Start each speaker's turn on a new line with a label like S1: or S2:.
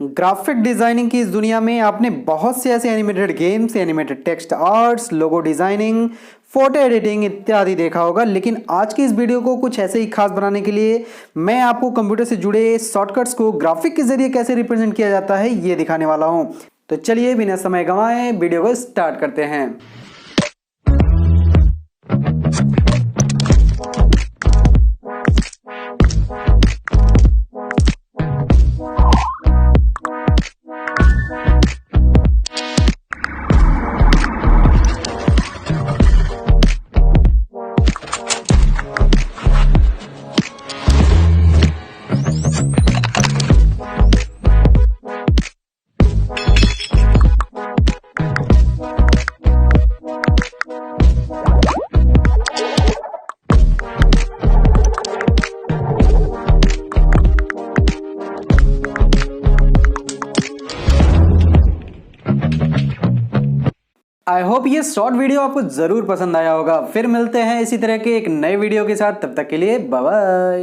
S1: Graphic designing की इस दुनिया में आपने बहुत से ऐसे animated games, animated text arts, logo designing, photo editing इत्यादि देखा होगा। लेकिन आज की इस वीडियो को कुछ ऐसे ही खास बनाने के लिए मैं आपको कंप्यूटर से जुड़े शॉर्टकट्स को ग्राफिक के जरिए कैसे रिप्रेजेंट किया जाता है ये दिखाने वाला हूं। तो चलिए बिना समय गंवाए वीडियो को स्टार्ट करते हैं। आई होप ये शॉर्ट वीडियो आपको जरूर पसंद आया होगा। फिर मिलते हैं इसी तरह के एक नए वीडियो के साथ, तब तक के लिए बाय बाय।